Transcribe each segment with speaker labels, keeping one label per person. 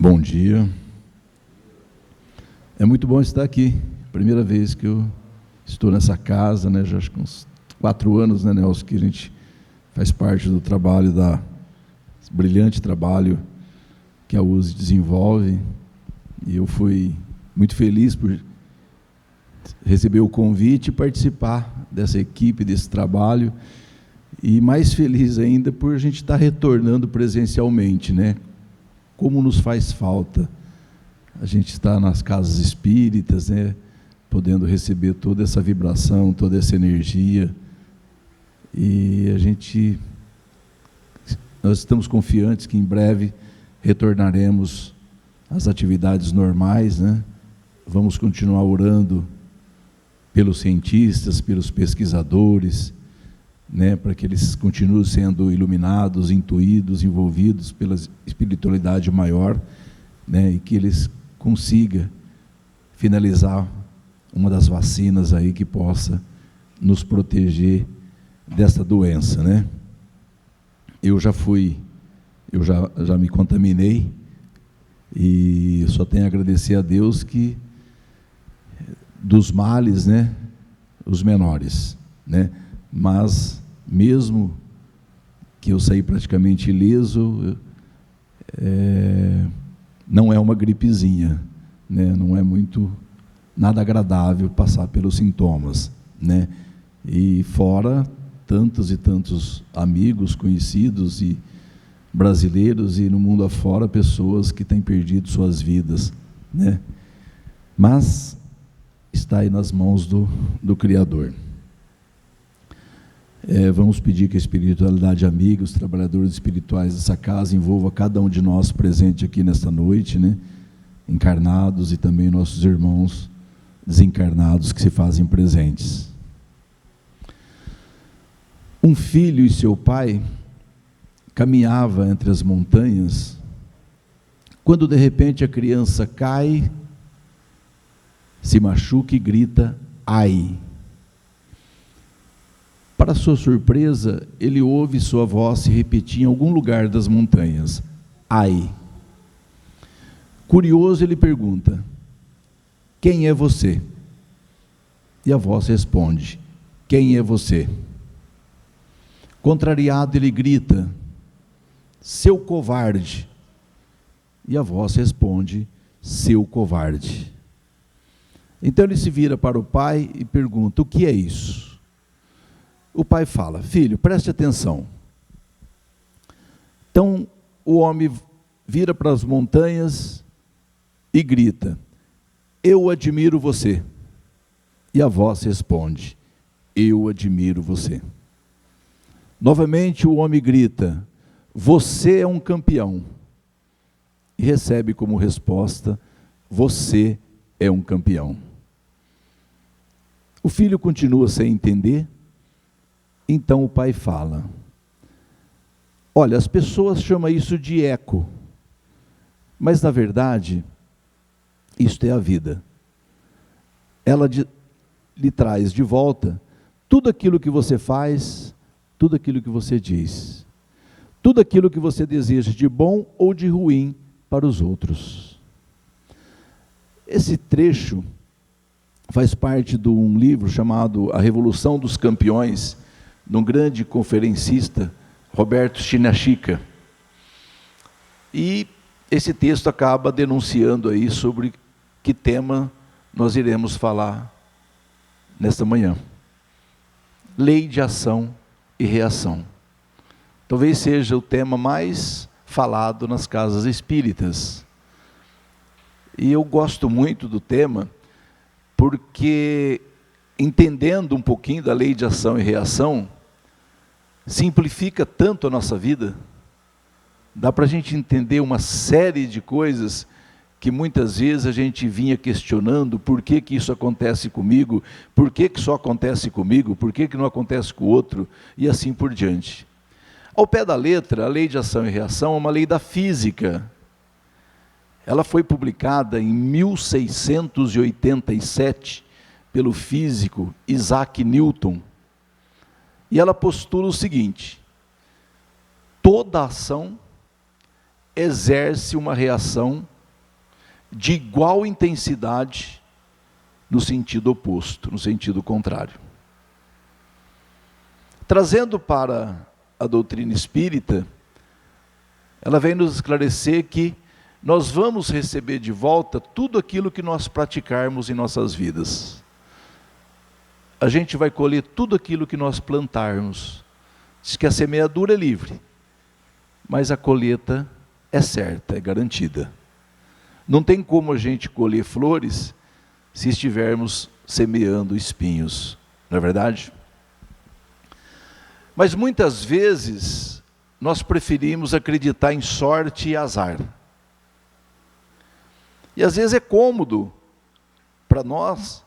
Speaker 1: Bom dia. É muito bom estar aqui. Primeira vez que eu estou nessa casa, né? Já acho que uns 4 anos, né, Nelson, que a gente faz parte do trabalho brilhante trabalho que a USE desenvolve. E eu fui muito feliz por receber o convite e participar dessa equipe, desse trabalho. E mais feliz ainda por a gente estar retornando presencialmente, né? Como nos faz falta a gente estar nas casas espíritas, né? Podendo receber toda essa vibração, toda essa energia. E nós estamos confiantes que em breve retornaremos às atividades normais, né? Vamos continuar orando pelos cientistas, pelos pesquisadores, né, para que eles continuem sendo iluminados, intuídos, envolvidos pela espiritualidade maior, né, e que eles consigam finalizar uma das vacinas aí que possa nos proteger dessa doença, né? Eu já me contaminei e só tenho a agradecer a Deus que dos males, né, os menores, né? Mas mesmo que eu saí praticamente ileso, não é uma gripezinha, né? Não é nada agradável passar pelos sintomas, né? E fora tantos e tantos amigos, conhecidos e brasileiros e no mundo afora pessoas que têm perdido suas vidas, né? Mas está aí nas mãos do Criador. Vamos pedir que a espiritualidade amiga, os trabalhadores espirituais dessa casa, envolva cada um de nós presente aqui nesta noite, né? Encarnados e também nossos irmãos desencarnados que se fazem presentes. Um filho e seu pai caminhava entre as montanhas, quando de repente a criança cai, se machuca e grita, ai! Para sua surpresa, ele ouve sua voz se repetir em algum lugar das montanhas, ai! Curioso, ele pergunta, quem é você? E a voz responde, quem é você? Contrariado, ele grita, seu covarde. E a voz responde, seu covarde. Então ele se vira para o pai e pergunta, o que é isso? O pai fala, filho, preste atenção. Então o homem vira para as montanhas e grita, eu admiro você. E a voz responde, eu admiro você. Novamente o homem grita, você é um campeão. E recebe como resposta, você é um campeão. O filho continua sem entender. Então o pai fala, olha, as pessoas chamam isso de eco, mas na verdade, isto é a vida. Ela lhe traz de volta tudo aquilo que você faz, tudo aquilo que você diz, tudo aquilo que você deseja de bom ou de ruim para os outros. Esse trecho faz parte de um livro chamado A Revolução dos Campeões, de um grande conferencista, Roberto Chinachica. E esse texto acaba denunciando aí sobre que tema nós iremos falar nesta manhã. Lei de ação e reação. Talvez seja o tema mais falado nas casas espíritas. E eu gosto muito do tema, porque entendendo um pouquinho da lei de ação e reação, simplifica tanto a nossa vida, dá para a gente entender uma série de coisas que muitas vezes a gente vinha questionando, por que que isso acontece comigo, por que que só acontece comigo, por que que não acontece com o outro, e assim por diante. Ao pé da letra, a lei de ação e reação é uma lei da física. Ela foi publicada em 1687 pelo físico Isaac Newton. E ela postula o seguinte, toda ação exerce uma reação de igual intensidade no sentido oposto, no sentido contrário. Trazendo para a doutrina espírita, ela vem nos esclarecer que nós vamos receber de volta tudo aquilo que nós praticarmos em nossas vidas. A gente vai colher tudo aquilo que nós plantarmos. Diz que a semeadura é livre, mas a colheita é certa, é garantida. Não tem como a gente colher flores se estivermos semeando espinhos, não é verdade? Mas muitas vezes nós preferimos acreditar em sorte e azar. E às vezes é cômodo para nós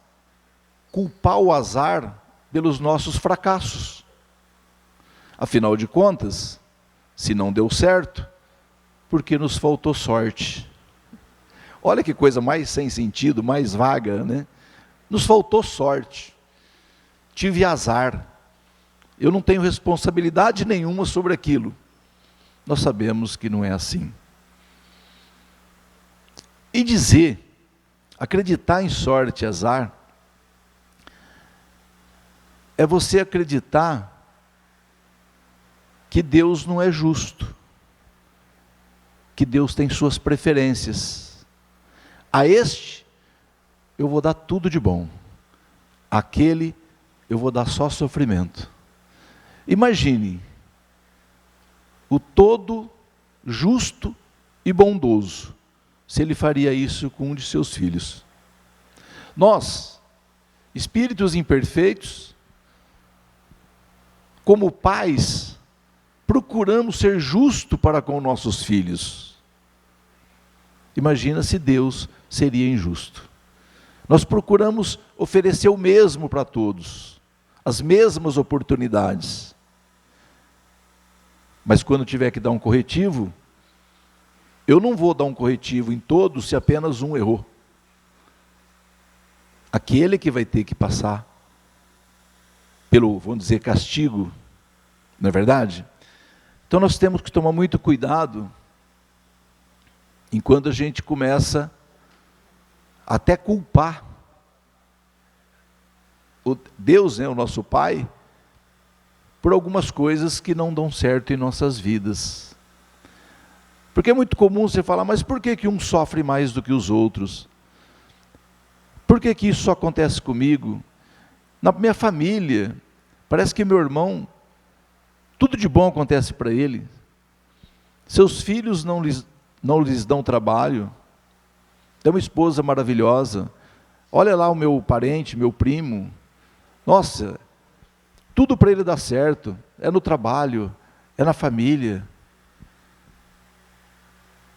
Speaker 1: culpar o azar pelos nossos fracassos. Afinal de contas, se não deu certo, porque nos faltou sorte. Olha que coisa mais sem sentido, mais vaga, né? Nos faltou sorte. Tive azar. Eu não tenho responsabilidade nenhuma sobre aquilo. Nós sabemos que não é assim. E dizer, acreditar em sorte e azar, é você acreditar que Deus não é justo, que Deus tem suas preferências. A este eu vou dar tudo de bom, àquele eu vou dar só sofrimento. Imagine o todo justo e bondoso, se ele faria isso com um de seus filhos. Nós, espíritos imperfeitos, como pais, procuramos ser justo para com nossos filhos. Imagina se Deus seria injusto. Nós procuramos oferecer o mesmo para todos, as mesmas oportunidades. Mas quando tiver que dar um corretivo, eu não vou dar um corretivo em todos se apenas um errou. Aquele que vai ter que passar pelo, vamos dizer, castigo, não é verdade? Então nós temos que tomar muito cuidado enquanto a gente começa até culpar o Deus, né, o nosso Pai, por algumas coisas que não dão certo em nossas vidas. Porque é muito comum você falar, mas por que um sofre mais do que os outros? Por que isso só acontece comigo? Na minha família, parece que meu irmão, tudo de bom acontece para ele. Seus filhos não lhes dão trabalho. Tem uma esposa maravilhosa. Olha lá o meu parente, meu primo. Nossa, tudo para ele dar certo. É no trabalho, é na família.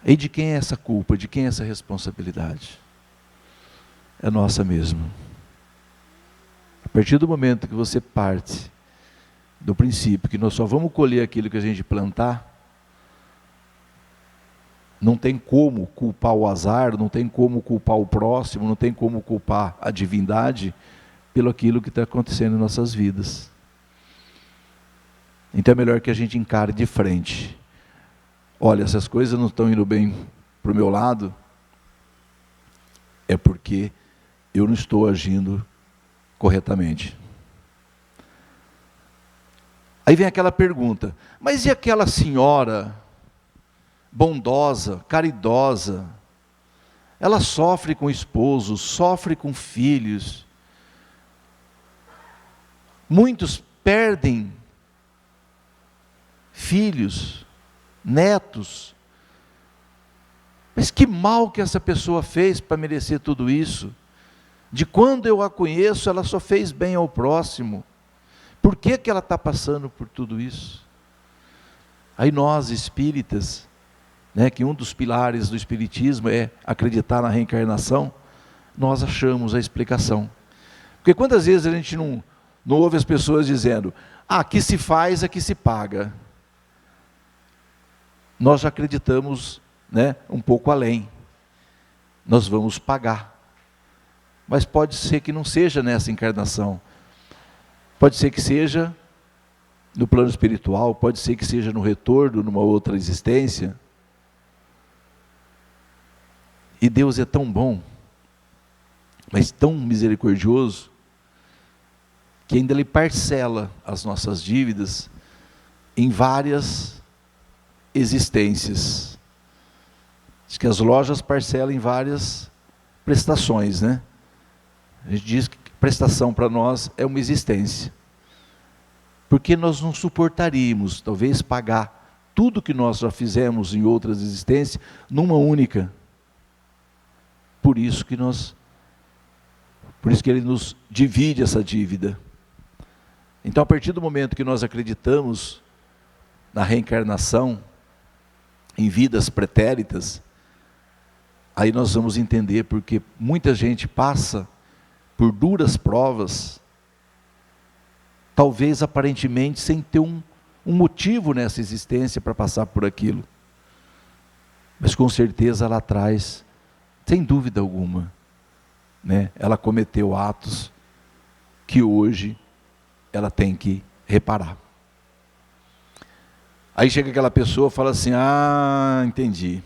Speaker 1: E de quem é essa culpa? De quem é essa responsabilidade? É nossa mesmo. A partir do momento que você parte do princípio que nós só vamos colher aquilo que a gente plantar, não tem como culpar o azar, não tem como culpar o próximo, não tem como culpar a divindade pelo aquilo que está acontecendo em nossas vidas. Então é melhor que a gente encare de frente. Olha, essas coisas não estão indo bem para o meu lado, é porque eu não estou agindo corretamente. Aí vem aquela pergunta, mas e aquela senhora bondosa, caridosa, ela sofre com o esposo, sofre com filhos, muitos perdem filhos, netos, mas que mal que essa pessoa fez para merecer tudo isso? De quando eu a conheço, ela só fez bem ao próximo. Por que ela está passando por tudo isso? Aí nós, espíritas, né, que um dos pilares do espiritismo é acreditar na reencarnação, nós achamos a explicação. Porque quantas vezes a gente não ouve as pessoas dizendo, aqui se faz, aqui se paga. Nós já acreditamos, né, um pouco além. Nós vamos pagar. Mas pode ser que não seja nessa encarnação. Pode ser que seja no plano espiritual, pode ser que seja no retorno, numa outra existência. E Deus é tão bom, mas tão misericordioso, que ainda Ele parcela as nossas dívidas em várias existências. Diz que as lojas parcelam em várias prestações, né? A gente diz que prestação para nós é uma existência. Porque nós não suportaríamos, talvez, pagar tudo que nós já fizemos em outras existências, numa única. Por isso que Ele nos divide essa dívida. Então, a partir do momento que nós acreditamos na reencarnação, em vidas pretéritas, aí nós vamos entender porque muita gente passa por duras provas, talvez aparentemente sem ter um motivo nessa existência para passar por aquilo. Mas com certeza lá atrás, sem dúvida alguma, né, ela cometeu atos que hoje ela tem que reparar. Aí chega aquela pessoa e fala assim: ah, entendi.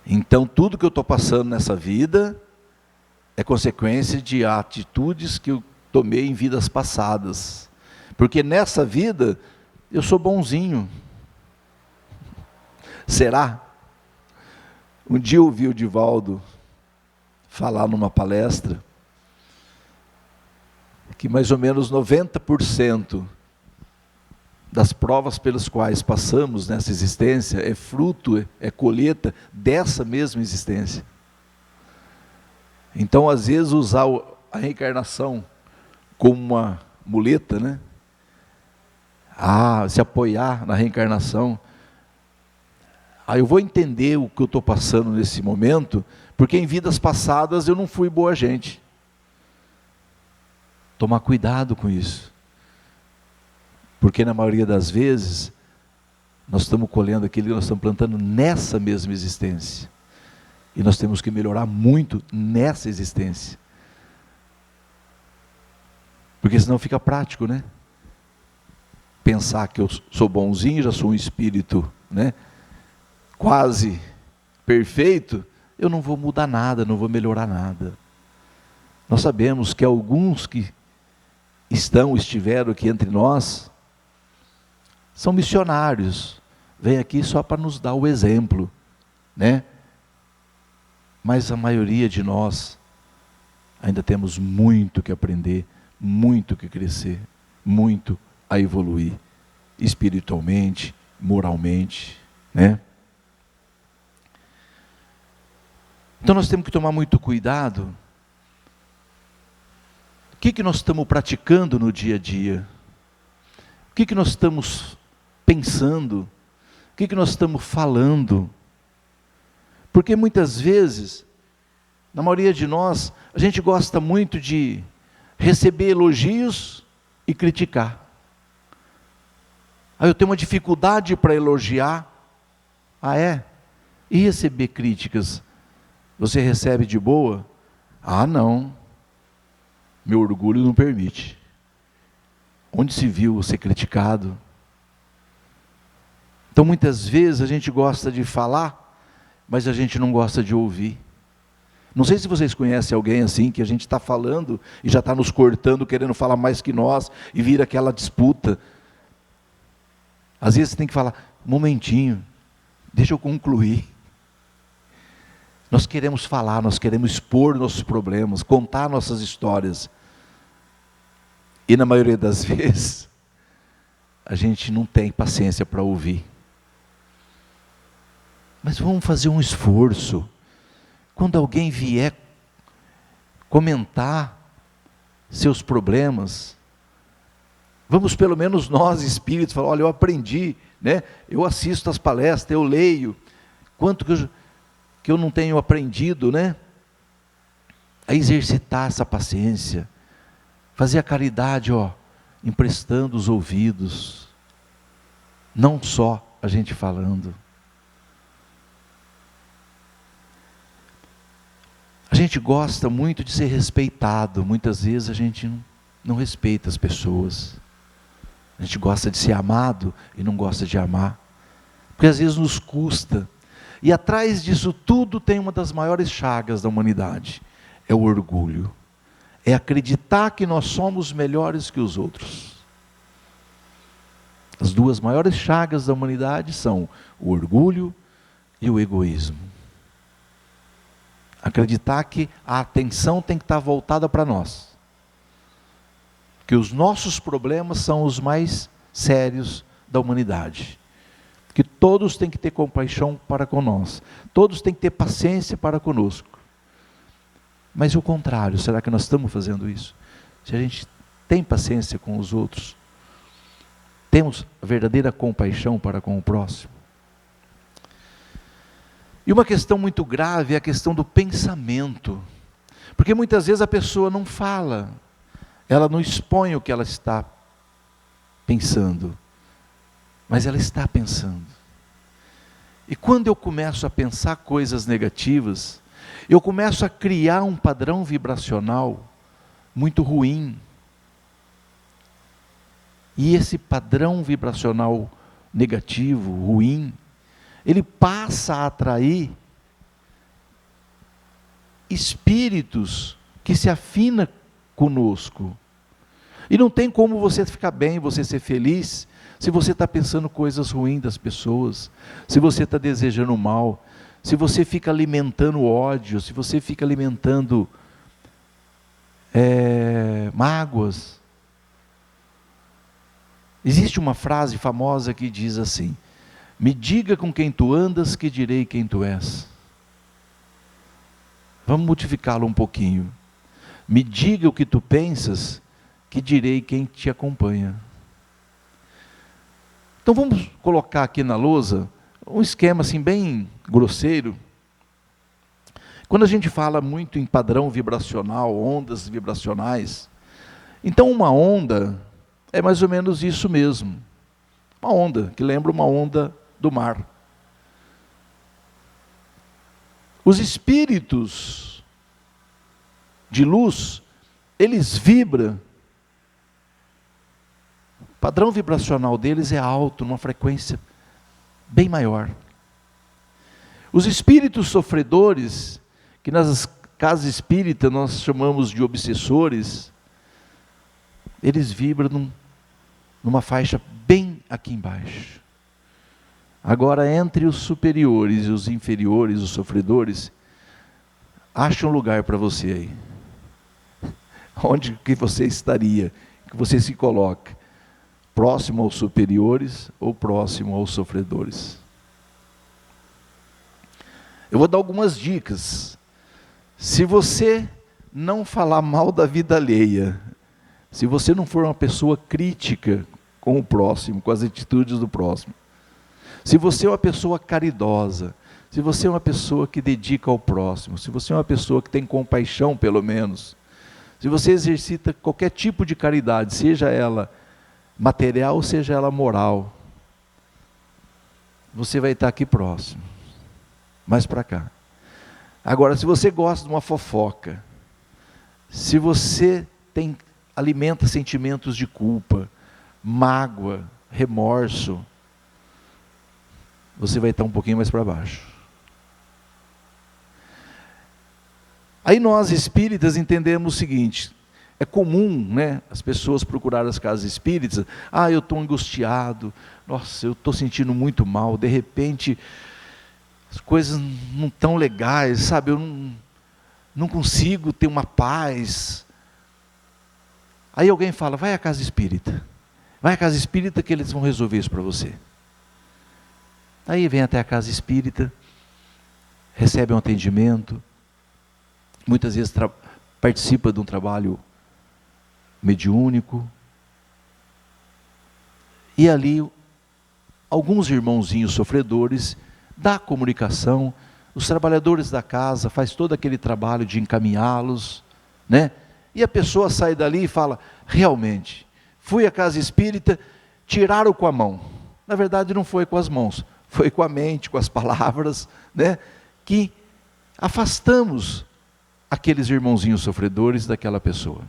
Speaker 1: Então tudo que eu estou passando nessa vida é consequência de atitudes que eu tomei em vidas passadas. Porque nessa vida eu sou bonzinho. Será? Um dia eu ouvi o Divaldo falar numa palestra que mais ou menos 90% das provas pelas quais passamos nessa existência é fruto, é colheita dessa mesma existência. Então, às vezes, usar a reencarnação como uma muleta, né? Se apoiar na reencarnação. Eu vou entender o que eu estou passando nesse momento, porque em vidas passadas eu não fui boa gente. Tomar cuidado com isso. Porque na maioria das vezes, nós estamos colhendo aquilo que nós estamos plantando nessa mesma existência. E nós temos que melhorar muito nessa existência. Porque senão fica prático, né? Pensar que eu sou bonzinho, já sou um espírito, né, quase perfeito, eu não vou mudar nada, não vou melhorar nada. Nós sabemos que alguns que estiveram aqui entre nós, são missionários, vêm aqui só para nos dar o exemplo, né? Mas a maioria de nós ainda temos muito que aprender, muito que crescer, muito a evoluir, espiritualmente, moralmente, né? Então nós temos que tomar muito cuidado. O que nós estamos praticando no dia a dia? O que nós estamos pensando? O que nós estamos falando? Porque muitas vezes, na maioria de nós, a gente gosta muito de receber elogios e criticar. Eu tenho uma dificuldade para elogiar. É? E receber críticas? Você recebe de boa? Não. Meu orgulho não permite. Onde se viu você criticado? Então muitas vezes a gente gosta de falar, mas a gente não gosta de ouvir. Não sei se vocês conhecem alguém assim, que a gente está falando e já está nos cortando, querendo falar mais que nós, e vira aquela disputa. Às vezes você tem que falar: um momentinho, deixa eu concluir. Nós queremos falar, nós queremos expor nossos problemas, contar nossas histórias. E na maioria das vezes, a gente não tem paciência para ouvir. Mas vamos fazer um esforço. Quando alguém vier comentar seus problemas, vamos pelo menos nós espíritos falar: olha, eu aprendi, né? Eu assisto as palestras, eu leio, quanto que eu não tenho aprendido, né? A exercitar essa paciência, fazer a caridade, emprestando os ouvidos, não só a gente falando. A gente gosta muito de ser respeitado, muitas vezes a gente não respeita as pessoas. A gente gosta de ser amado e não gosta de amar, porque às vezes nos custa. E atrás disso tudo tem uma das maiores chagas da humanidade: é o orgulho. É acreditar que nós somos melhores que os outros. As duas maiores chagas da humanidade são o orgulho e o egoísmo. Acreditar que a atenção tem que estar voltada para nós. Que os nossos problemas são os mais sérios da humanidade. Que todos têm que ter compaixão para com nós. Todos têm que ter paciência para conosco. Mas o contrário, será que nós estamos fazendo isso? Se a gente tem paciência com os outros, temos verdadeira compaixão para com o próximo? E uma questão muito grave é a questão do pensamento. Porque muitas vezes a pessoa não fala, ela não expõe o que ela está pensando, mas ela está pensando. E quando eu começo a pensar coisas negativas, eu começo a criar um padrão vibracional muito ruim. E esse padrão vibracional negativo, ruim, ele passa a atrair espíritos que se afinam conosco. E não tem como você ficar bem, você ser feliz, se você está pensando coisas ruins das pessoas, se você está desejando mal, se você fica alimentando ódio, se você fica alimentando mágoas. Existe uma frase famosa que diz assim: me diga com quem tu andas, que direi quem tu és. Vamos modificá-lo um pouquinho. Me diga o que tu pensas, que direi quem te acompanha. Então vamos colocar aqui na lousa um esquema assim bem grosseiro. Quando a gente fala muito em padrão vibracional, ondas vibracionais, então uma onda é mais ou menos isso mesmo. Uma onda, que lembra uma onda do mar. Os espíritos de luz, eles vibram. O padrão vibracional deles é alto, numa frequência bem maior. Os espíritos sofredores, que nas casas espíritas nós chamamos de obsessores, eles vibram numa faixa bem aqui embaixo. Agora, entre os superiores e os inferiores, os sofredores, acha um lugar para você aí. Onde que você estaria? Que você se coloca? Próximo aos superiores ou próximo aos sofredores? Eu vou dar algumas dicas. Se você não falar mal da vida alheia, se você não for uma pessoa crítica com o próximo, com as atitudes do próximo, se você é uma pessoa caridosa, se você é uma pessoa que dedica ao próximo, se você é uma pessoa que tem compaixão pelo menos, se você exercita qualquer tipo de caridade, seja ela material ou seja ela moral, você vai estar aqui próximo, mais para cá. Agora, se você gosta de uma fofoca, se você alimenta sentimentos de culpa, mágoa, remorso, você vai estar um pouquinho mais para baixo. Aí nós espíritas entendemos o seguinte: é comum, né, as pessoas procurarem as casas espíritas. Eu estou angustiado, nossa, eu estou sentindo muito mal, de repente as coisas não estão legais, sabe, eu não consigo ter uma paz. Aí alguém fala: vai à casa espírita, vai à casa espírita que eles vão resolver isso para você. Aí vem até a casa espírita, recebe um atendimento, muitas vezes participa de um trabalho mediúnico, e ali alguns irmãozinhos sofredores da comunicação, os trabalhadores da casa faz todo aquele trabalho de encaminhá-los, né? E a pessoa sai dali e fala: realmente, fui à casa espírita, tiraram com a mão. Na verdade não foi com as mãos, foi com a mente, com as palavras, né? Que afastamos aqueles irmãozinhos sofredores daquela pessoa.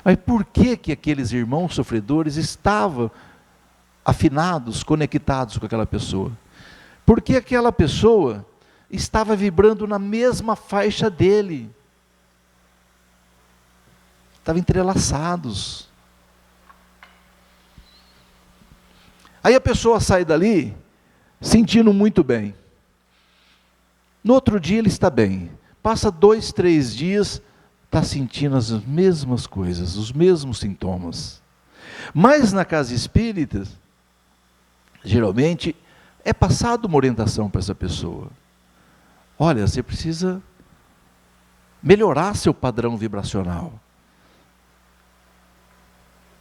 Speaker 1: Mas por que aqueles irmãos sofredores estavam afinados, conectados com aquela pessoa? Porque aquela pessoa estava vibrando na mesma faixa dele. Estavam entrelaçados. Aí a pessoa sai dali sentindo muito bem. No outro dia ele está bem. Passa 2, 3 dias, está sentindo as mesmas coisas, os mesmos sintomas. Mas na casa espírita, geralmente, é passada uma orientação para essa pessoa. Olha, você precisa melhorar seu padrão vibracional.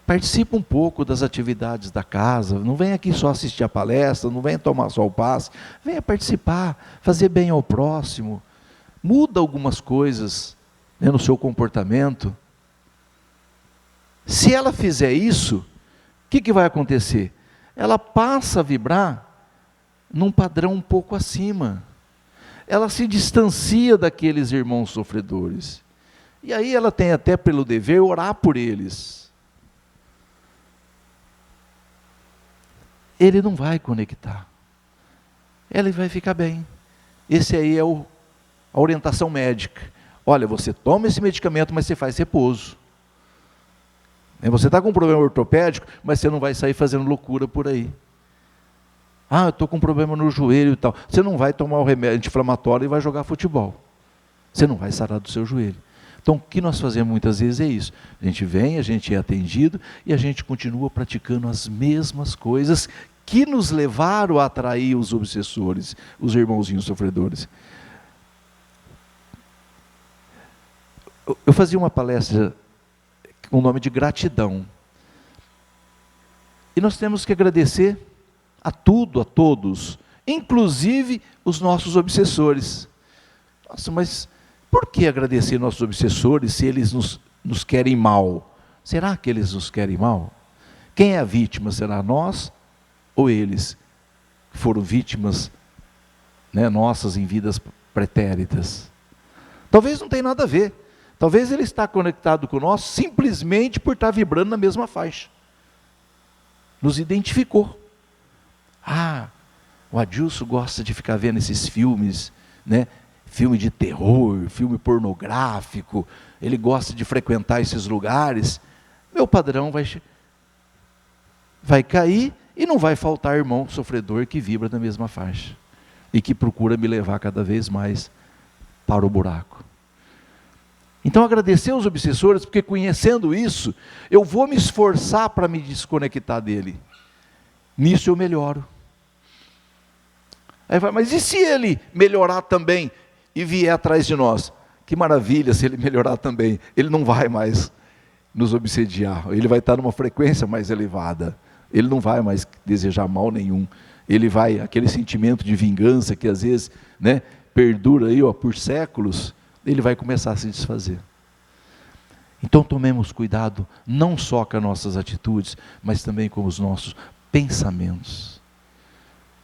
Speaker 1: Participa um pouco das atividades da casa, não vem aqui só assistir a palestra, não vem tomar só o passe, venha participar, fazer bem ao próximo, muda algumas coisas, né, no seu comportamento. Se ela fizer isso, o que vai acontecer? Ela passa a vibrar num padrão um pouco acima, ela se distancia daqueles irmãos sofredores, e aí ela tem até pelo dever orar por eles. Ele não vai conectar, ele vai ficar bem. Esse aí é a orientação médica. Olha, você toma esse medicamento, mas você faz repouso. Você está com um problema ortopédico, mas você não vai sair fazendo loucura por aí. Ah, eu estou com um problema no joelho e tal. Você não vai tomar o remédio anti-inflamatório e vai jogar futebol. Você não vai sarar do seu joelho. Então, o que nós fazemos muitas vezes é isso. A gente vem, a gente é atendido e a gente continua praticando as mesmas coisas que nos levaram a atrair os obsessores, os irmãozinhos sofredores. Eu fazia uma palestra com o nome de gratidão. E nós temos que agradecer a tudo, a todos, inclusive os nossos obsessores. Nossa, mas por que agradecer nossos obsessores se eles nos querem mal? Será que eles nos querem mal? Quem é a vítima? Será nós ou eles que foram vítimas, né, nossas em vidas pretéritas? Talvez não tenha nada a ver. Talvez ele está conectado com nós simplesmente por estar vibrando na mesma faixa. Nos identificou. Ah, o Adilson gosta de ficar vendo esses filmes, né? Filme de terror, filme pornográfico, ele gosta de frequentar esses lugares. Meu padrão vai cair e não vai faltar irmão sofredor que vibra na mesma faixa e que procura me levar cada vez mais para o buraco. Então agradecer aos obsessores, porque conhecendo isso, eu vou me esforçar para me desconectar dele. Nisso eu melhoro. Aí vai, mas e se ele melhorar também e vier atrás de nós? Que maravilha se ele melhorar também. Ele não vai mais nos obsediar, ele vai estar numa frequência mais elevada. Ele não vai mais desejar mal nenhum. Ele vai, aquele sentimento de vingança que às vezes, né, perdura aí, por séculos, ele vai começar a se desfazer. Então tomemos cuidado, não só com as nossas atitudes, mas também com os nossos pensamentos.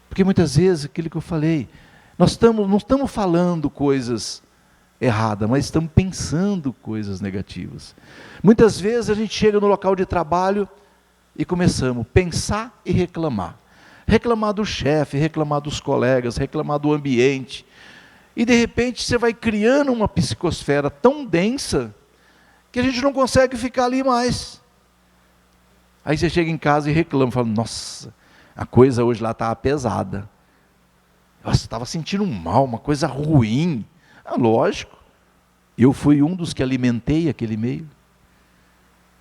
Speaker 1: Porque muitas vezes, aquilo que eu falei, não estamos falando coisas erradas, mas estamos pensando coisas negativas. Muitas vezes a gente chega no local de trabalho e começamos a pensar e reclamar. Reclamar do chefe, reclamar dos colegas, reclamar do ambiente. E de repente você vai criando uma psicosfera tão densa que a gente não consegue ficar ali mais. Aí você chega em casa e reclama, fala, nossa, a coisa hoje lá estava pesada. Nossa, estava sentindo mal, uma coisa ruim. Ah, lógico, eu fui um dos que alimentei aquele meio.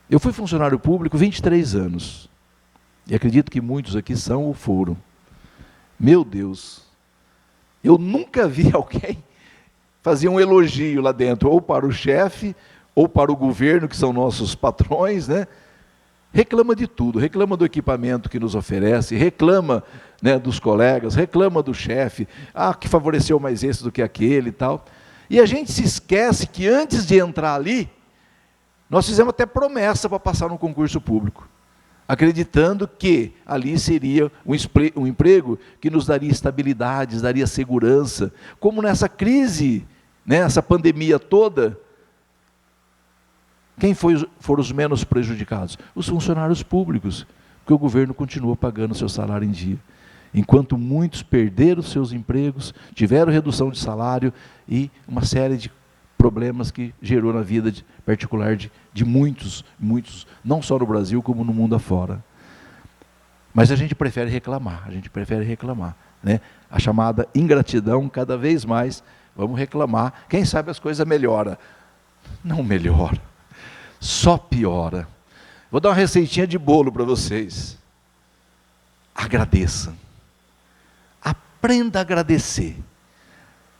Speaker 1: Eu fui funcionário público 23 anos. E acredito que muitos aqui são ou foram. Meu Deus, eu nunca vi alguém fazer um elogio lá dentro, ou para o chefe, ou para o governo, que são nossos patrões, né? Reclama de tudo, reclama do equipamento que nos oferece, reclama, né, dos colegas, reclama do chefe, que favoreceu mais esse do que aquele e tal. E a gente se esquece que antes de entrar ali, nós fizemos até promessa para passar no concurso público, acreditando que ali seria um emprego que nos daria estabilidade, daria segurança. Como nessa crise, né, essa pandemia toda, quem foram os menos prejudicados? Os funcionários públicos, porque o governo continua pagando seu salário em dia. enquanto muitos perderam seus empregos, tiveram redução de salário e uma série de problemas que gerou na vida particular de muitos, não só no Brasil, como no mundo afora. Mas a gente prefere reclamar, né? A chamada ingratidão, cada vez mais, vamos reclamar. Quem sabe as coisas melhoram. Não melhora, só piora. Vou dar uma receitinha de bolo para vocês. Agradeça. Aprenda a agradecer.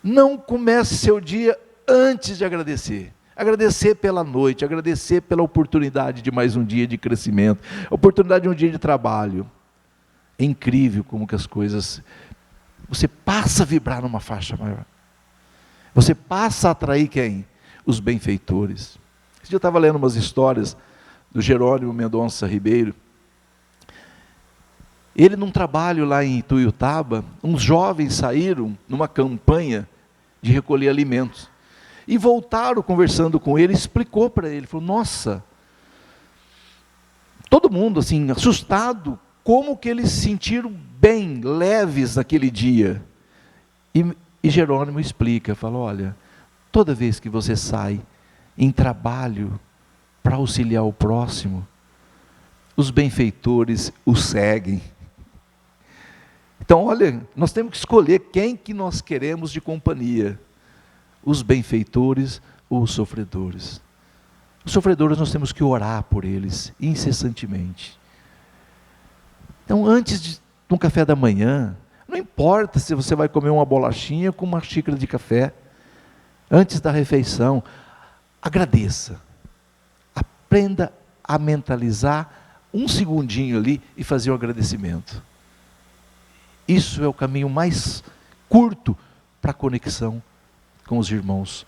Speaker 1: Não comece seu dia antes de agradecer. Agradecer pela noite, agradecer pela oportunidade de mais um dia de crescimento, oportunidade de um dia de trabalho. É incrível como que as coisas... Você passa a vibrar numa faixa maior. Você passa a atrair quem? Os benfeitores. Esse dia eu estava lendo umas histórias do Jerônimo Mendonça Ribeiro. Ele, num trabalho lá em Ituiutaba, uns jovens saíram numa campanha de recolher alimentos. E voltaram conversando com ele, explicou para ele, falou, nossa, todo mundo assim, assustado, como que eles se sentiram bem, leves naquele dia. E Jerônimo explica, fala, olha, toda vez que você sai em trabalho para auxiliar o próximo, os benfeitores o seguem. Então, olha, nós temos que escolher quem que nós queremos de companhia. Os benfeitores ou os sofredores. Os sofredores nós temos que orar por eles incessantemente. Então, antes de um café da manhã, não importa se você vai comer uma bolachinha com uma xícara de café, antes da refeição, agradeça. Aprenda a mentalizar um segundinho ali e fazer o agradecimento. Isso é o caminho mais curto para a conexão com os irmãos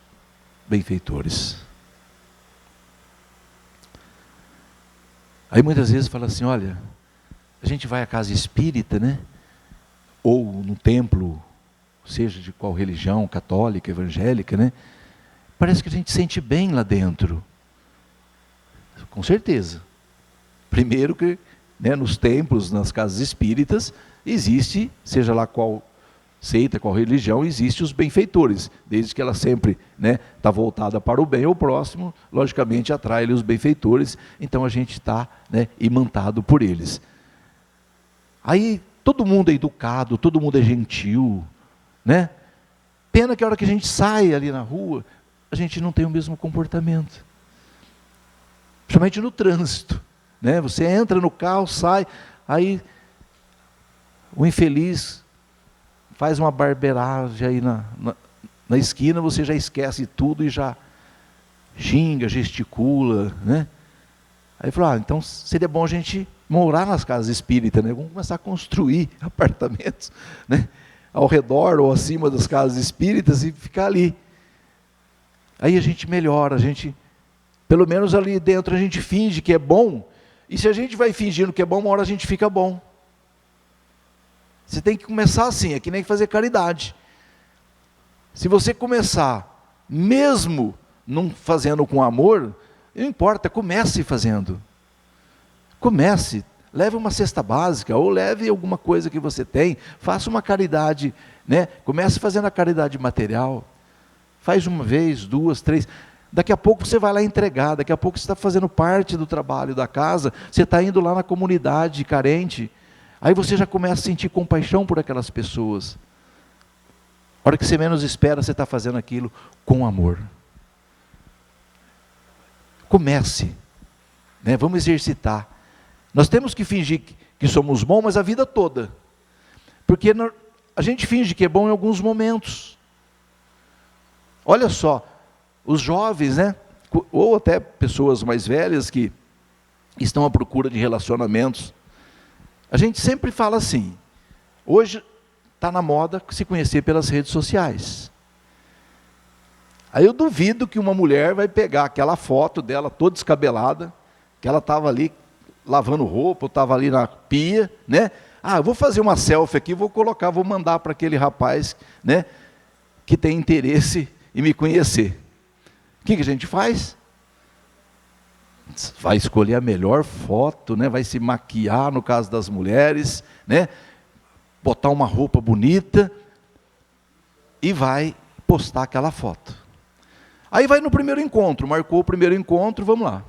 Speaker 1: benfeitores. Aí muitas vezes fala assim, olha, a gente vai à casa espírita, né? Ou no templo, seja de qual religião, católica, evangélica, né? Parece que a gente sente bem lá dentro. Com certeza. Primeiro que, né, nos templos, nas casas espíritas, existe, seja lá qual seita, qual religião, existe os benfeitores, desde que ela sempre, né, está voltada para o bem ou próximo, logicamente atrai os benfeitores, então a gente está, né, imantado por eles. Aí todo mundo é educado, todo mundo é gentil, né? Pena que a hora que a gente sai ali na rua, a gente não tem o mesmo comportamento. Principalmente no trânsito, né? Você entra no carro, sai, aí o infeliz faz uma barbeiragem aí na esquina, você já esquece tudo e já xinga, gesticula, né? Aí falou, então seria bom a gente morar nas casas espíritas, né? Vamos começar a construir apartamentos, né? Ao redor ou acima das casas espíritas e ficar ali. Aí a gente melhora, a gente, pelo menos ali dentro a gente finge que é bom, e se a gente vai fingindo que é bom, uma hora a gente fica bom. Você tem que começar assim, é que nem fazer caridade. Se você começar, mesmo não fazendo com amor, não importa, comece fazendo. Comece, leve uma cesta básica, ou leve alguma coisa que você tem, faça uma caridade, né? Comece fazendo a caridade material, faz uma vez, duas, três, daqui a pouco você vai lá entregar, daqui a pouco você está fazendo parte do trabalho da casa, você está indo lá na comunidade carente, aí você já começa a sentir compaixão por aquelas pessoas. A hora que você menos espera, você está fazendo aquilo com amor. Comece, né? Vamos exercitar. Nós temos que fingir que somos bons, mas a vida toda. Porque a gente finge que é bom em alguns momentos. Olha só, os jovens, né? Ou até pessoas mais velhas que estão à procura de relacionamentos. A gente sempre fala assim, hoje está na moda se conhecer pelas redes sociais. Aí eu duvido que uma mulher vai pegar aquela foto dela toda descabelada, que ela estava ali lavando roupa, ou estava ali na pia, né? Eu vou fazer uma selfie aqui, vou mandar para aquele rapaz, né, que tem interesse em me conhecer. O que a gente faz? Vai escolher a melhor foto, né? Vai se maquiar, no caso das mulheres, né? botar uma roupa bonita e vai postar aquela foto. Aí vai no primeiro encontro, marcou o primeiro encontro, vamos lá.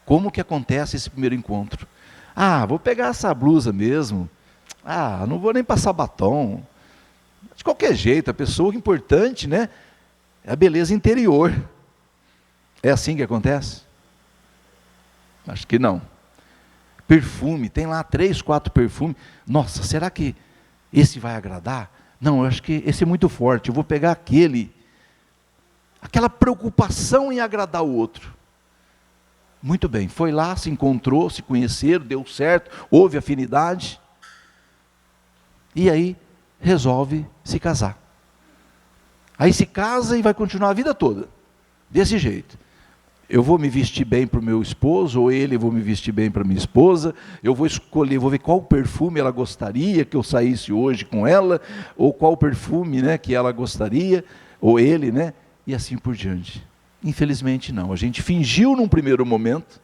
Speaker 1: Como que acontece esse primeiro encontro? Vou pegar essa blusa mesmo. Não vou nem passar batom. De qualquer jeito, a pessoa, o importante, né, é a beleza interior. É assim que acontece? Acho que não. Perfume, tem lá 3, 4 perfumes. Nossa, será que esse vai agradar? Não, eu acho que esse é muito forte, eu vou pegar aquele. Aquela preocupação em agradar o outro. Muito bem, foi lá, se encontrou, se conheceram, deu certo, houve afinidade. E aí resolve se casar. Aí se casa e vai continuar a vida toda, desse jeito. Eu vou me vestir bem para o meu esposo, ou ele vou me vestir bem para a minha esposa, eu vou escolher, vou ver qual perfume ela gostaria que eu saísse hoje com ela, ou qual perfume, né, que ela gostaria, ou ele, né, e assim por diante. Infelizmente não, a gente fingiu num primeiro momento,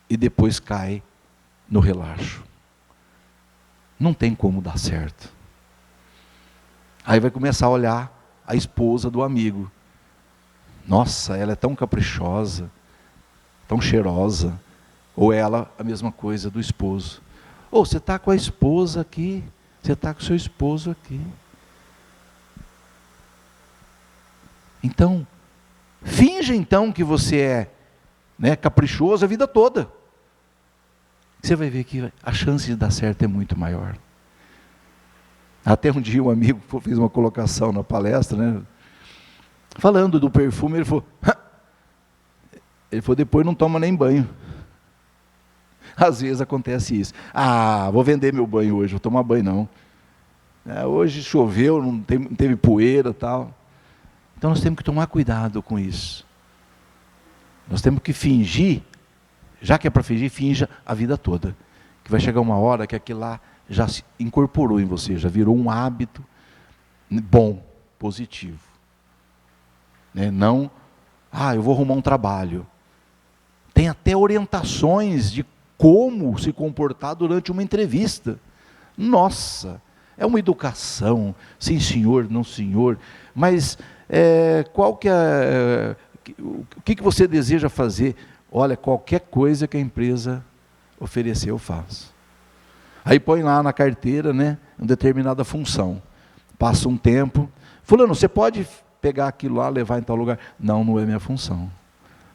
Speaker 1: e depois cai no relaxo. Não tem como dar certo. Aí vai começar a olhar a esposa do amigo. Nossa, ela é tão caprichosa, tão cheirosa. Ou ela, a mesma coisa do esposo. Você está com a esposa aqui, você está com o seu esposo aqui. Então, finge então que você é, né, caprichoso a vida toda. Você vai ver que a chance de dar certo é muito maior. Até um dia um amigo fez uma colocação na palestra, né, falando do perfume, ele falou, depois não toma nem banho. Às vezes acontece isso. Vou vender meu banho hoje, vou tomar banho não. Hoje choveu, não teve poeira e tal. Então nós temos que tomar cuidado com isso. Nós temos que fingir, já que é para fingir, finja a vida toda. Que vai chegar uma hora que aquilo lá já se incorporou em você, já virou um hábito bom, positivo. Não, eu vou arrumar um trabalho. Tem até orientações de como se comportar durante uma entrevista. Nossa, é uma educação, sim senhor, não senhor, mas qual que é, o que você deseja fazer? Olha, qualquer coisa que a empresa oferecer eu faço. Aí põe lá na carteira, né, uma determinada função. Passa um tempo, fulano, você pode pegar aquilo lá, levar em tal lugar? Não, não é minha função.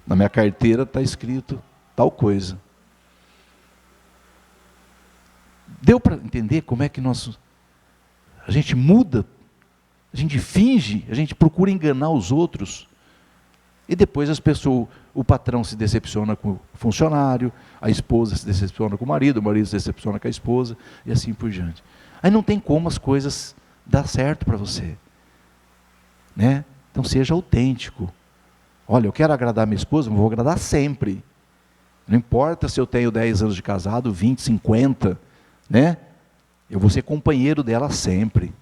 Speaker 1: Na minha carteira está escrito tal coisa. Deu para entender como é que a gente muda, a gente finge, a gente procura enganar os outros, e depois as pessoas, o patrão se decepciona com o funcionário, a esposa se decepciona com o marido se decepciona com a esposa, e assim por diante. Aí não tem como as coisas dar certo para você. Né? Então seja autêntico. Olha, eu quero agradar minha esposa, mas vou agradar sempre. Não importa se eu tenho 10 anos de casado, 20, 50, né? Eu vou ser companheiro dela sempre.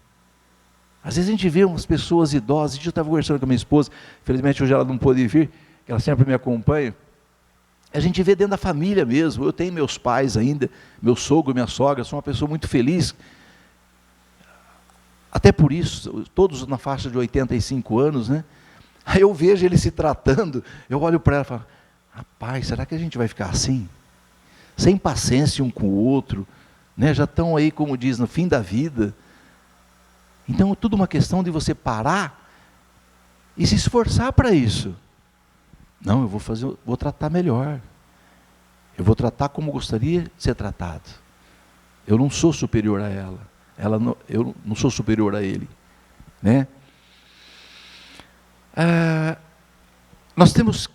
Speaker 1: Às vezes a gente vê umas pessoas idosas, eu estava conversando com a minha esposa, infelizmente hoje ela não pôde vir, ela sempre me acompanha. A gente vê dentro da família mesmo. Eu tenho meus pais ainda, meu sogro e minha sogra, sou uma pessoa muito feliz. Até por isso, todos na faixa de 85 anos, né? Aí eu vejo eles se tratando, eu olho para ela e falo, rapaz, será que a gente vai ficar assim? Sem paciência um com o outro, né? Já estão aí, como diz, no fim da vida. Então é tudo uma questão de você parar e se esforçar para isso. Não, eu vou tratar melhor. Eu vou tratar como gostaria de ser tratado. Eu não sou superior a ela. Eu não sou superior a ele. Né? Nós temos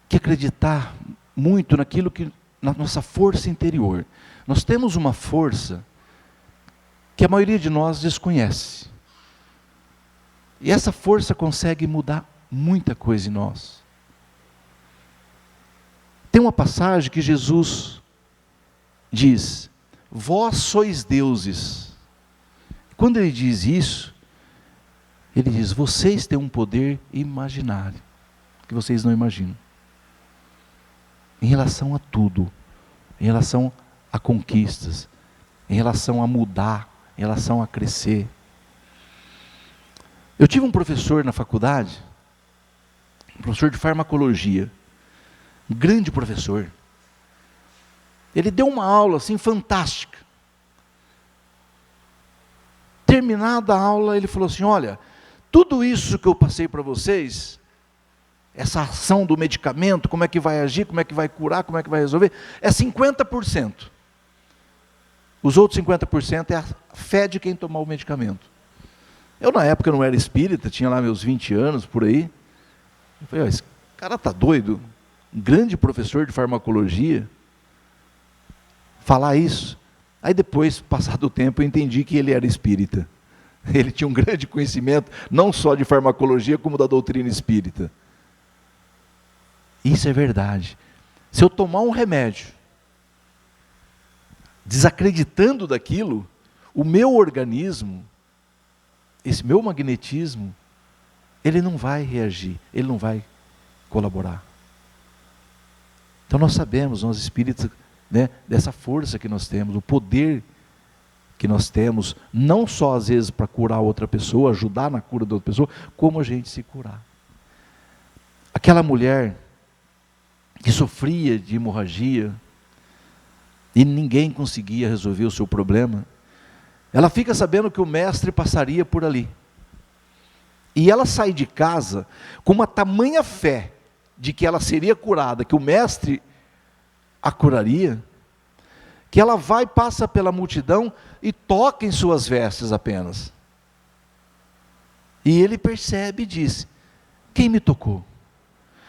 Speaker 1: que acreditar muito naquilo que, na nossa força interior. Nós temos uma força que a maioria de nós desconhece. E essa força consegue mudar muita coisa em nós. Tem uma passagem que Jesus diz, vós sois deuses. Quando ele diz isso, ele diz, vocês têm um poder imaginário, que vocês não imaginam. Em relação a tudo, em relação a conquistas, em relação a mudar, em relação a crescer. Eu tive um professor na faculdade, um professor de farmacologia, um grande professor. Ele deu uma aula assim fantástica. Terminada a aula, ele falou assim: olha, tudo isso que eu passei para vocês, essa ação do medicamento, como é que vai agir, como é que vai curar, como é que vai resolver, é 50%. Os outros 50% é a fé de quem tomar o medicamento. Eu na época não era espírita, tinha lá meus 20 anos, por aí. Eu falei: esse cara está doido, um grande professor de farmacologia, falar isso. Aí depois, passado o tempo, eu entendi que ele era espírita. Ele tinha um grande conhecimento, não só de farmacologia, como da doutrina espírita. Isso é verdade. Se eu tomar um remédio, desacreditando daquilo, o meu organismo, esse meu magnetismo, ele não vai reagir, ele não vai colaborar. Então nós sabemos, nós espíritas, né, dessa força que nós temos, o poder que nós temos, não só às vezes para curar outra pessoa, ajudar na cura da outra pessoa, como a gente se curar. Aquela mulher que sofria de hemorragia e ninguém conseguia resolver o seu problema, ela fica sabendo que o mestre passaria por ali. E ela sai de casa com uma tamanha fé de que ela seria curada, que o mestre a curaria, que ela vai, passa pela multidão e toca em suas vestes apenas. E ele percebe e diz: quem me tocou?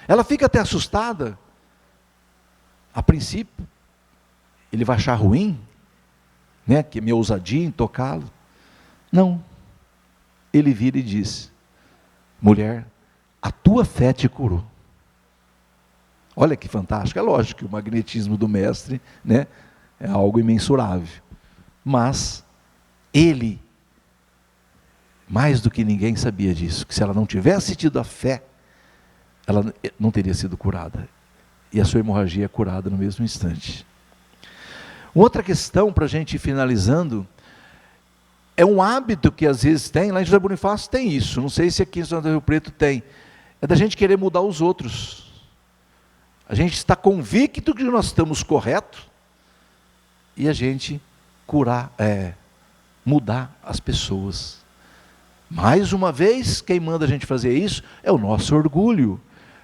Speaker 1: Ela fica até assustada. A princípio, ele vai achar ruim, né, que é minha ousadia em tocá-lo. Não. Ele vira e diz: mulher, a tua fé te curou. Olha que fantástico. É lógico que o magnetismo do mestre, né, é algo imensurável. Mas ele, mais do que ninguém, sabia disso, que se ela não tivesse tido a fé, ela não teria sido curada. E a sua hemorragia é curada no mesmo instante. Outra questão, para a gente ir finalizando, é um hábito que às vezes tem, lá em José Bonifácio tem isso, não sei se aqui em São José do Rio Preto tem, é da gente querer mudar os outros. A gente está convicto que nós estamos corretos, e a gente mudar as pessoas. Mais uma vez, quem manda a gente fazer isso é o nosso orgulho.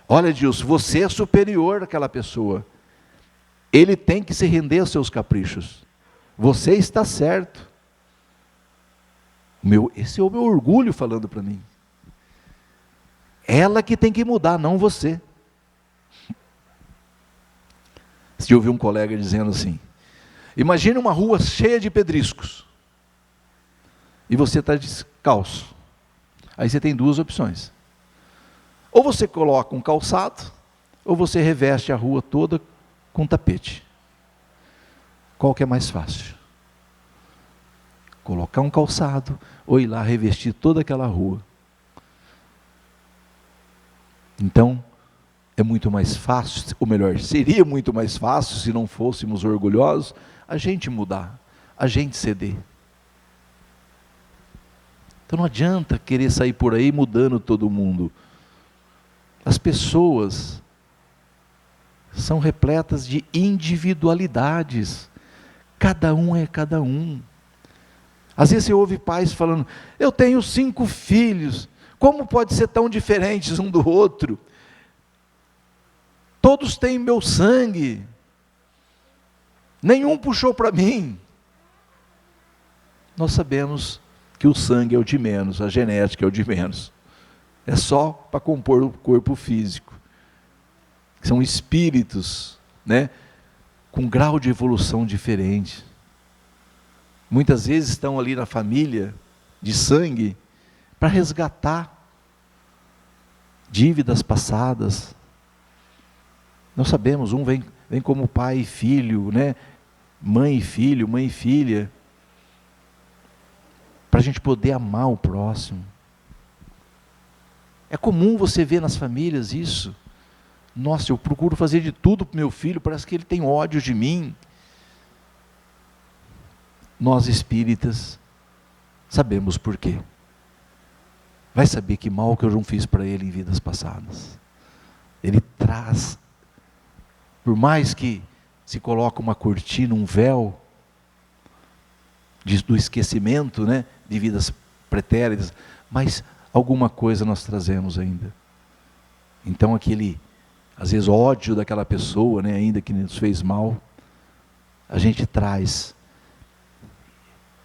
Speaker 1: Olha, Dilson, você é superior àquela pessoa. Ele tem que se render aos seus caprichos. Você está certo. Esse é o meu orgulho falando para mim. Ela que tem que mudar, não você. Se eu ouvi um colega dizendo assim: imagine uma rua cheia de pedriscos, e você está descalço. Aí você tem duas opções: ou você coloca um calçado, ou você reveste a rua toda com tapete. Qual que é mais fácil? Colocar um calçado, ou ir lá revestir toda aquela rua. Então, é muito mais fácil, ou melhor, seria muito mais fácil, se não fôssemos orgulhosos, a gente mudar, a gente ceder. Então não adianta querer sair por aí mudando todo mundo. As pessoas são repletas de individualidades, cada um é cada um. Às vezes você ouve pais falando: eu tenho 5 filhos, como pode ser tão diferentes um do outro? Todos têm meu sangue, nenhum puxou para mim. Nós sabemos que o sangue é o de menos, a genética é o de menos. É só para compor o corpo físico. São espíritos, né, com grau de evolução diferente. Muitas vezes estão ali na família de sangue para resgatar dívidas passadas. Nós sabemos, um vem como pai e filho, né? Mãe e filho, mãe e filha, para a gente poder amar o próximo. É comum você ver nas famílias isso. Nossa, eu procuro fazer de tudo para o meu filho, parece que ele tem ódio de mim. nós espíritas sabemos por quê. Vai saber que mal que eu não fiz para ele em vidas passadas. Ele traz, por mais que se coloca uma cortina, um véu do esquecimento, né, de vidas pretéritas, mas alguma coisa nós trazemos ainda. Então aquele, às vezes, ódio daquela pessoa, né, ainda que nos fez mal, a gente traz.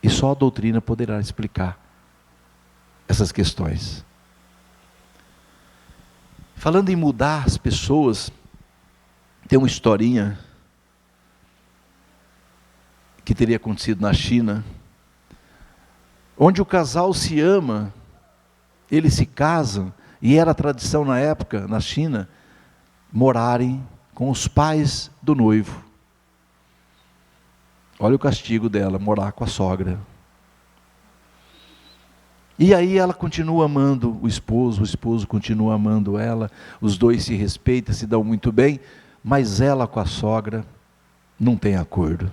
Speaker 1: E só a doutrina poderá explicar essas questões. Falando em mudar as pessoas, tem uma historinha que teria acontecido na China, onde o casal se ama, eles se casam, e era a tradição na época, na China, morarem com os pais do noivo. Olha o castigo dela, morar com a sogra. E aí ela continua amando o esposo continua amando ela, os dois se respeitam, se dão muito bem, mas ela com a sogra não tem acordo.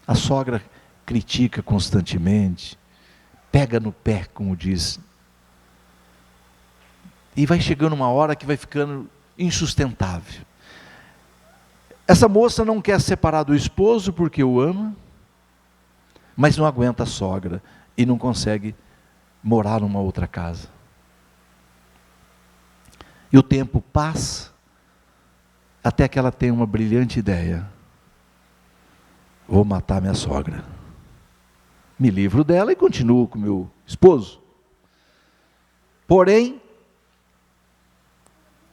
Speaker 1: A sogra critica constantemente, pega no pé, como diz. E vai chegando uma hora que vai ficando insustentável. Essa moça não quer se separar do esposo porque o ama, mas não aguenta a sogra e não consegue morar numa outra casa. E o tempo passa, até que ela tem uma brilhante ideia. Vou matar minha sogra. Me livro dela e continuo com meu esposo. Porém,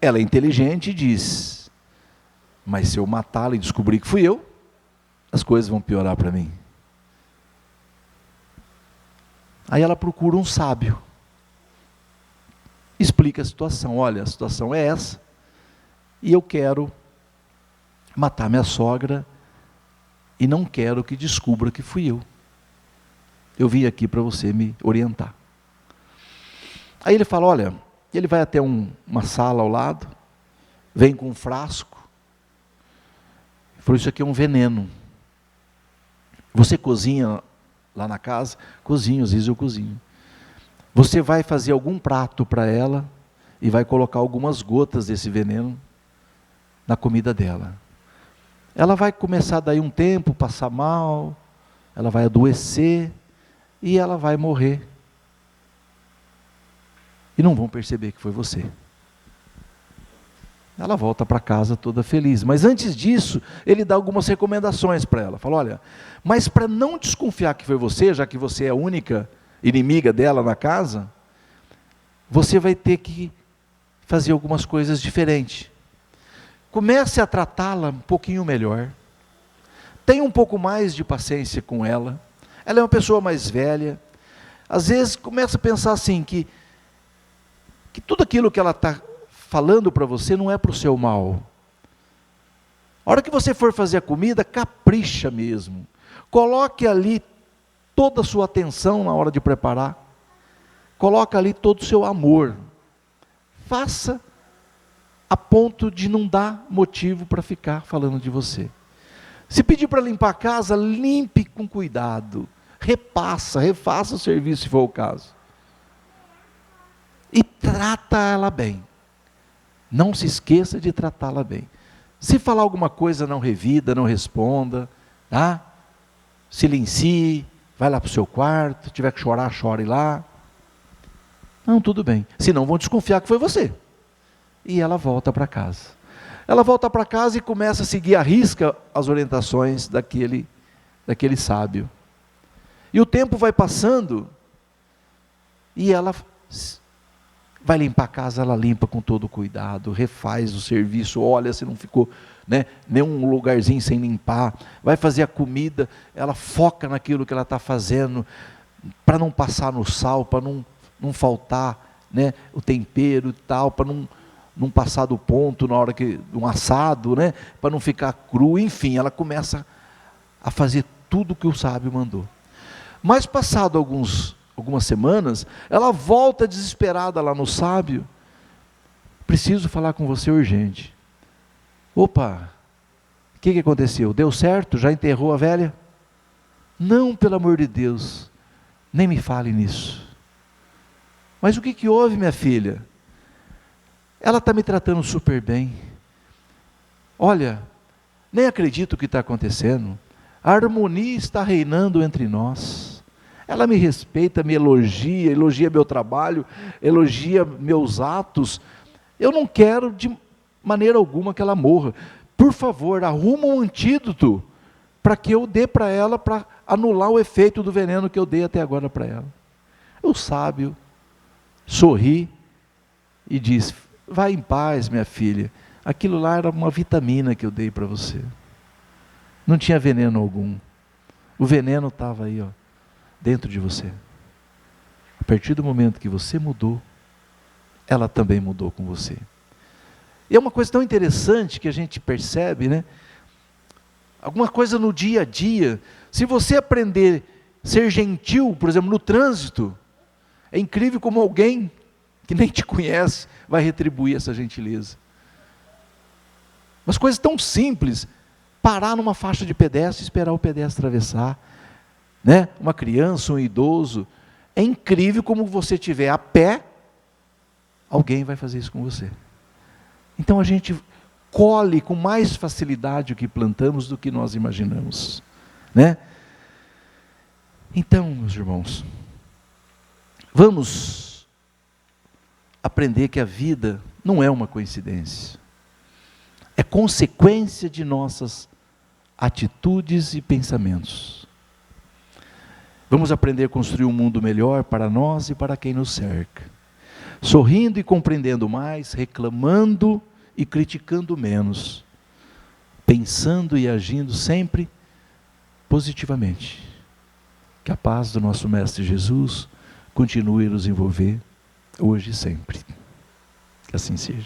Speaker 1: ela é inteligente e diz, mas se eu matá-la e descobrir que fui eu, as coisas vão piorar para mim. Aí ela procura um sábio. Explica a situação. Olha, a situação é essa, e eu quero matar minha sogra, e não quero que descubra que fui eu. Eu vim aqui para você me orientar. Aí ele fala, olha, ele vai até uma sala ao lado, vem com um frasco, falou, isso aqui é um veneno. Você cozinha lá na casa? Cozinho, às vezes eu cozinho. Você vai fazer algum prato para ela, e vai colocar algumas gotas desse veneno na comida dela. Ela vai começar daí um tempo, passar mal, ela vai adoecer, e ela vai morrer. E não vão perceber que foi você. Ela volta para casa toda feliz. Mas antes disso, ele dá algumas recomendações para ela. Fala, olha, mas para não desconfiar que foi você, já que você é a única inimiga dela na casa, você vai ter que fazer algumas coisas diferentes. Comece a tratá-la um pouquinho melhor. Tenha um pouco mais de paciência com ela. Ela é uma pessoa mais velha. Às vezes começa a pensar assim, que tudo aquilo que ela está falando para você não é para o seu mal. A hora que você for fazer a comida, capricha mesmo. Coloque ali toda a sua atenção na hora de preparar. Coloque ali todo o seu amor. Faça a ponto de não dar motivo para ficar falando de você. Se pedir para limpar a casa, limpe com cuidado. Refaça o serviço se for o caso. E trata ela bem. Não se esqueça de tratá-la bem. Se falar alguma coisa, não revida, não responda, tá? Silencie, vai lá para o seu quarto, tiver que chorar, chore lá. Não, tudo bem. Senão vão desconfiar que foi você. E ela volta para casa. Ela volta para casa e começa a seguir à risca as orientações daquele sábio. E o tempo vai passando, e ela vai limpar a casa, ela limpa com todo cuidado, refaz o serviço, olha se não ficou, né, nenhum lugarzinho sem limpar, vai fazer a comida, ela foca naquilo que ela está fazendo, para não passar no sal, para não faltar, né, o tempero e tal, para não passar do ponto na hora que um assado, né, para não ficar cru, enfim, ela começa a fazer tudo o que o sábio mandou. Mas passado algumas semanas, ela volta desesperada lá no sábio. Preciso falar com você urgente. Opa, o que aconteceu? Deu certo? Já enterrou a velha? Não, pelo amor de Deus, nem me fale nisso. Mas o que houve, minha filha? Ela está me tratando super bem. Olha, nem acredito o que está acontecendo. A harmonia está reinando entre nós. Ela me respeita, me elogia, elogia meu trabalho, elogia meus atos. Eu não quero de maneira alguma que ela morra. Por favor, arruma um antídoto para que eu dê para ela, para anular o efeito do veneno que eu dei até agora para ela. O sábio sorri e diz: vai em paz, minha filha. Aquilo lá era uma vitamina que eu dei para você. Não tinha veneno algum. O veneno estava aí, ó, dentro de você. A partir do momento que você mudou, ela também mudou com você. E é uma coisa tão interessante que a gente percebe, né? Alguma coisa no dia a dia. Se você aprender a ser gentil, por exemplo, no trânsito, é incrível como alguém que nem te conhece vai retribuir essa gentileza. Mas coisas tão simples, parar numa faixa de pedestre e esperar o pedestre atravessar, né? Uma criança, um idoso, é incrível como você estiver a pé, alguém vai fazer isso com você. Então a gente colhe com mais facilidade o que plantamos do que nós imaginamos, né? Então, meus irmãos, vamos aprender que a vida não é uma coincidência. É consequência de nossas atitudes e pensamentos. Vamos aprender a construir um mundo melhor para nós e para quem nos cerca. Sorrindo e compreendendo mais, reclamando e criticando menos. Pensando e agindo sempre positivamente. Que a paz do nosso Mestre Jesus continue a nos envolver hoje e sempre. Que assim seja.